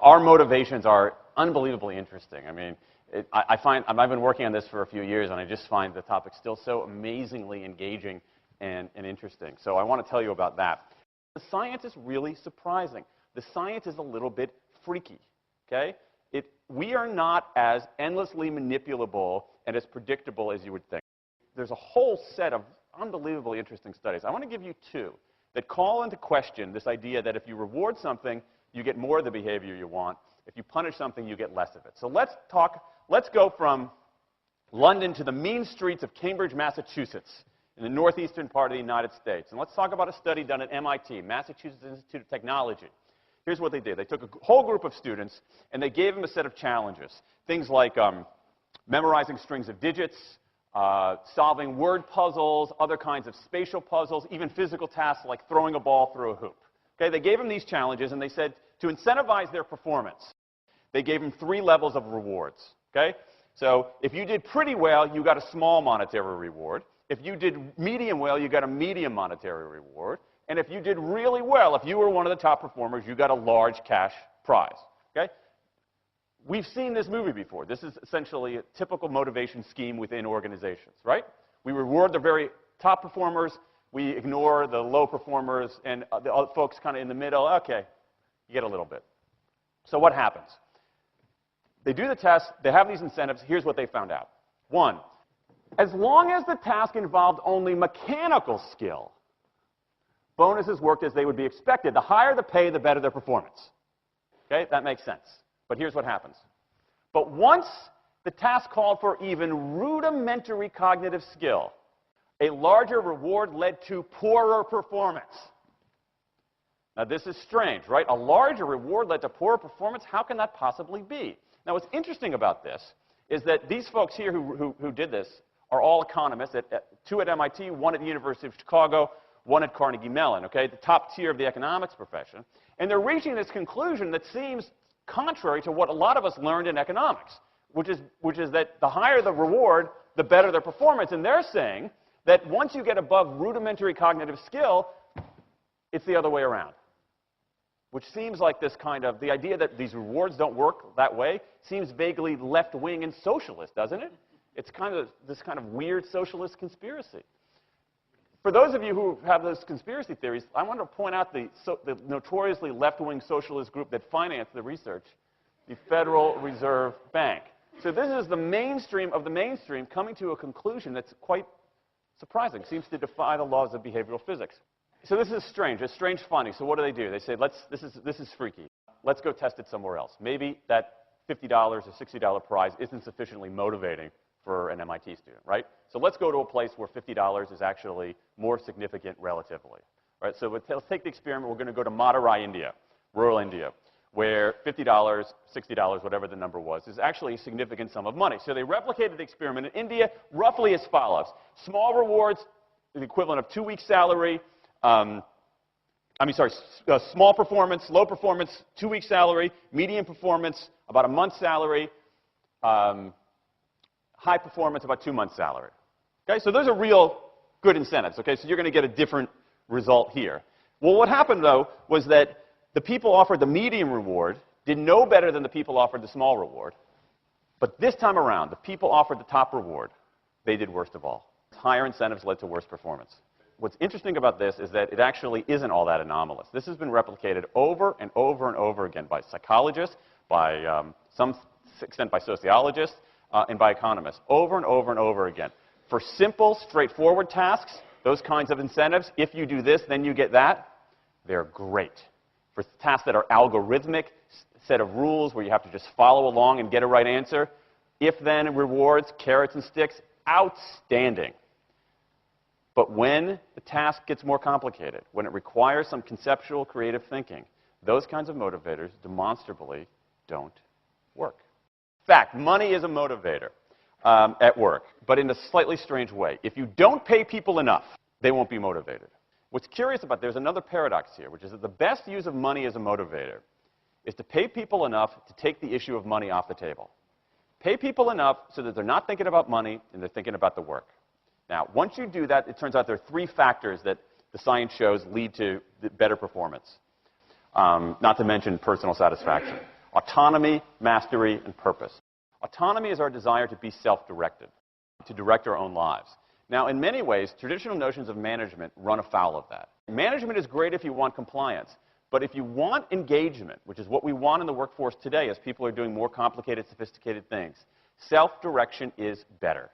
Our motivations are unbelievably interesting. I mean, I've been working on this for a few years, and I just find the topic still so amazingly engaging and interesting. So I want to tell you about that. The science is really surprising. The science is a little bit freaky, okay? We are not as endlessly manipulable and as predictable as you would think. There's a whole set of unbelievably interesting studies. I want to give you two that call into question this idea that if you reward something, you get more of the behavior you want. If you punish something, you get less of it. So let's go from London to the mean streets of Cambridge, Massachusetts, in the northeastern part of the United States. And let's talk about a study done at MIT, Massachusetts Institute of Technology. Here's what they did. They took a whole group of students, and they gave them a set of challenges. Things like memorizing strings of digits, solving word puzzles, other kinds of spatial puzzles, even physical tasks like throwing a ball through a hoop. Okay, they gave them these challenges, and they said to incentivize their performance, they gave them 3 levels of rewards. Okay? So if you did pretty well, you got a small monetary reward. If you did medium well, you got a medium monetary reward. And if you did really well, if you were one of the top performers, you got a large cash prize. Okay? We've seen this movie before. This is essentially a typical motivation scheme within organizations, right? We reward the very top performers, we ignore the low performers, and the other folks kind of in the middle. Okay, you get a little bit. So what happens? They do the test, they have these incentives. Here's what they found out. 1, as long as the task involved only mechanical skill, bonuses worked as they would be expected. The higher the pay, the better their performance. Okay, that makes sense. But here's what happens. But once the task called for even rudimentary cognitive skill, a larger reward led to poorer performance. Now, this is strange, right? A larger reward led to poorer performance? How can that possibly be? Now, what's interesting about this is that these folks here who did this are all economists, 2 at MIT, 1 at the University of Chicago, 1 at Carnegie Mellon, okay, the top tier of the economics profession. And they're reaching this conclusion that seems contrary to what a lot of us learned in economics, which is that the higher the reward, the better their performance. And they're saying that once you get above rudimentary cognitive skill, it's the other way around. Which seems like this kind of, the idea that these rewards don't work that way seems vaguely left-wing and socialist, doesn't it? It's kind of this kind of weird socialist conspiracy. For those of you who have those conspiracy theories, I want to point out the notoriously left-wing socialist group that financed the research, the Federal Reserve Bank. So this is the mainstream of the mainstream coming to a conclusion that's quite surprising, seems to defy the laws of behavioral physics. So this is strange. It's strange funding. So what do? They say, this is freaky. Let's go test it somewhere else. Maybe that $50 or $60 prize isn't sufficiently motivating for an MIT student, right? So let's go to a place where $50 is actually more significant relatively. Right? So let's take the experiment. We're going to go to Madurai, India, rural India, where $50, $60, whatever the number was, is actually a significant sum of money. So they replicated the experiment in India roughly as follows. Small rewards, the equivalent of 2 weeks' salary. Small performance, low performance, 2 weeks' salary. Medium performance, about a month's salary. High performance, about 2 months' salary. Okay, so those are real good incentives. Okay, so you're going to get a different result here. Well, what happened, though, was that the people offered the medium reward did no better than the people offered the small reward. But this time around, the people offered the top reward. They did worst of all. Higher incentives led to worse performance. What's interesting about this is that it actually isn't all that anomalous. This has been replicated over and over and over again by psychologists, by some extent by sociologists, and by economists, over and over and over again. For simple, straightforward tasks, those kinds of incentives, if you do this, then you get that, they're great. For tasks that are algorithmic, set of rules where you have to just follow along and get a right answer, if-then rewards, carrots and sticks, outstanding. But when the task gets more complicated, when it requires some conceptual, creative thinking, those kinds of motivators demonstrably don't work. In fact, money is a motivator at work, but in a slightly strange way. If you don't pay people enough, they won't be motivated. What's curious about, there's another paradox here, which is that the best use of money as a motivator is to pay people enough to take the issue of money off the table. Pay people enough so that they're not thinking about money and they're thinking about the work. Now, once you do that, it turns out there are 3 factors that the science shows lead to better performance, not to mention personal satisfaction. Autonomy, mastery, and purpose. Autonomy is our desire to be self-directed, to direct our own lives. Now, in many ways, traditional notions of management run afoul of that. Management is great if you want compliance, but if you want engagement, which is what we want in the workforce today as people are doing more complicated, sophisticated things, self-direction is better.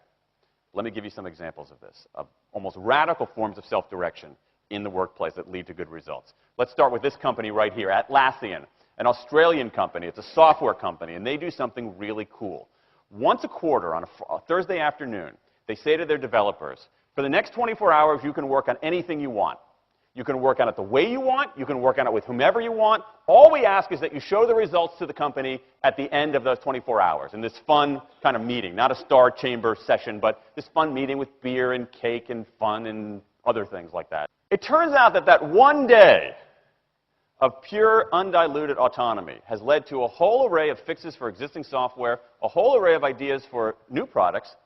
Let me give you some examples of this, of almost radical forms of self-direction in the workplace that lead to good results. Let's start with this company right here, Atlassian, an Australian company. It's a software company, and they do something really cool. Once a quarter, on a Thursday afternoon, they say to their developers, for the next 24 hours, you can work on anything you want. You can work on it the way you want. You can work on it with whomever you want. All we ask is that you show the results to the company at the end of those 24 hours in this fun kind of meeting, not a star chamber session, but this fun meeting with beer and cake and fun and other things like that. It turns out that that one day of pure, undiluted autonomy has led to a whole array of fixes for existing software, a whole array of ideas for new products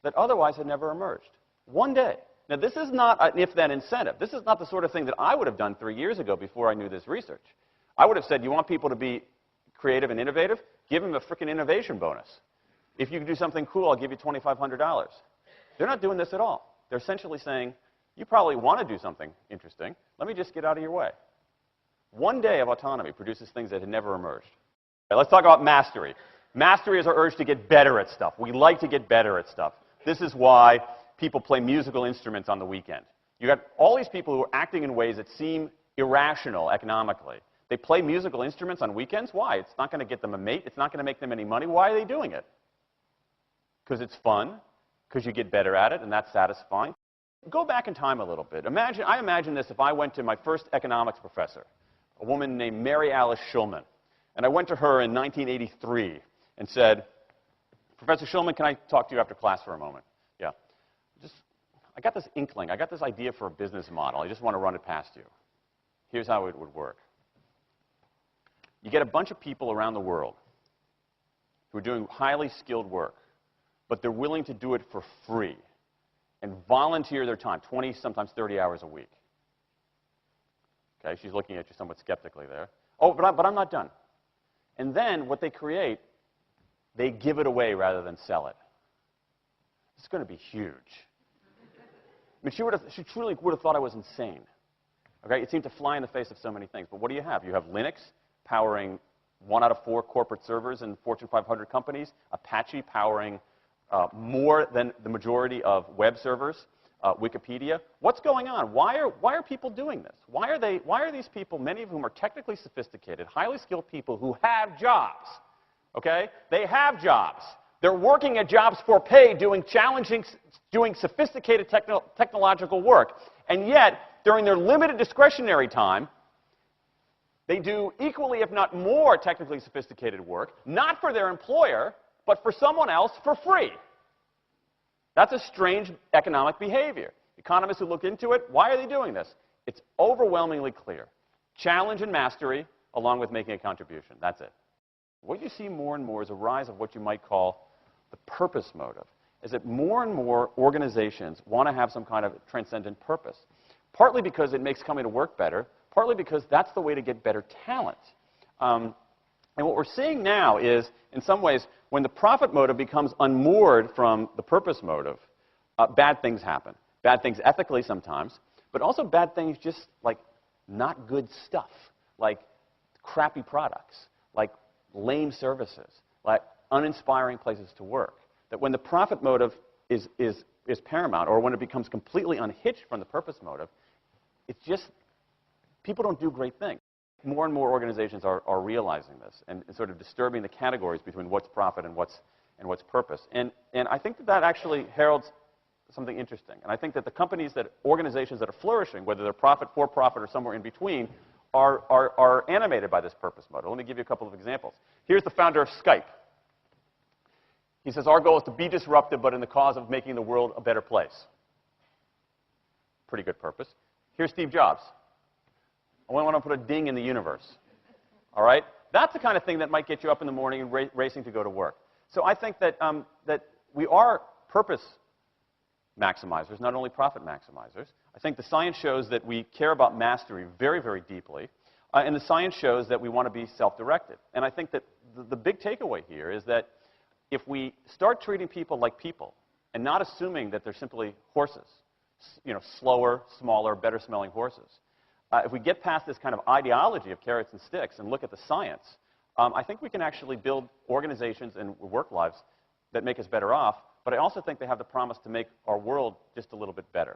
that otherwise had never emerged. One day. Now, this is not an if-then incentive. This is not the sort of thing that I would have done 3 years ago before I knew this research. I would have said, you want people to be creative and innovative? Give them a frickin' innovation bonus. If you can do something cool, I'll give you $2,500. They're not doing this at all. They're essentially saying, you probably want to do something interesting. Let me just get out of your way. One day of autonomy produces things that had never emerged. Okay, let's talk about mastery. Mastery is our urge to get better at stuff. We like to get better at stuff. This is why people play musical instruments on the weekend. You got all these people who are acting in ways that seem irrational economically. They play musical instruments on weekends. Why? It's not going to get them a mate. It's not going to make them any money. Why are they doing it? Because it's fun, because you get better at it, and that's satisfying. Go back in time a little bit. I imagine this if I went to my first economics professor, a woman named Mary Alice Shulman, and I went to her in 1983 and said, Professor Shulman, can I talk to you after class for a moment? Yeah. I got this inkling. I got this idea for a business model. I just want to run it past you. Here's how it would work. You get a bunch of people around the world who are doing highly skilled work, but they're willing to do it for free and volunteer their time, 20, sometimes 30 hours a week. Okay, she's looking at you somewhat skeptically there. Oh, but I'm not done. And then what they create, they give it away rather than sell it. It's going to be huge. I mean, she truly would have thought I was insane. Okay? It seemed to fly in the face of so many things. But what do you have? You have Linux powering 1 out of 4 corporate servers in Fortune 500 companies, Apache powering more than the majority of web servers, Wikipedia. What's going on? Why are people doing this? Why are these people, many of whom are technically sophisticated, highly skilled people who have jobs? Okay? They have jobs. They're working at jobs for pay, doing sophisticated technological work. And yet, during their limited discretionary time, they do equally, if not more, technically sophisticated work, not for their employer, but for someone else for free. That's a strange economic behavior. Economists who look into it, why are they doing this? It's overwhelmingly clear. Challenge and mastery, along with making a contribution. That's it. What you see more and more is a rise of what you might call the purpose motive, is that more and more organizations want to have some kind of transcendent purpose, partly because it makes coming to work better, partly because that's the way to get better talent. And what we're seeing now is, in some ways, when the profit motive becomes unmoored from the purpose motive, bad things happen. Bad things ethically sometimes, but also bad things just like not good stuff, like crappy products, like lame services, like uninspiring places to work. That when the profit motive is paramount, or when it becomes completely unhitched from the purpose motive, it's just, people don't do great things. More and more organizations are realizing this and sort of disturbing the categories between what's profit and what's purpose. And I think that actually heralds something interesting. And I think that the organizations that are flourishing, whether they're profit, for-profit, or somewhere in between, are animated by this purpose motive. Let me give you a couple of examples. Here's the founder of Skype. He says, our goal is to be disruptive, but in the cause of making the world a better place. Pretty good purpose. Here's Steve Jobs. I want to put a ding in the universe. All right? That's the kind of thing that might get you up in the morning and racing to go to work. So I think that, that we are purpose maximizers, not only profit maximizers. I think the science shows that we care about mastery very, very deeply. And the science shows that we want to be self-directed. And I think that the big takeaway here is that if we start treating people like people and not assuming that they're simply horses, slower, smaller, better-smelling horses, if we get past this kind of ideology of carrots and sticks and look at the science, I think we can actually build organizations and work lives that make us better off, but I also think they have the promise to make our world just a little bit better.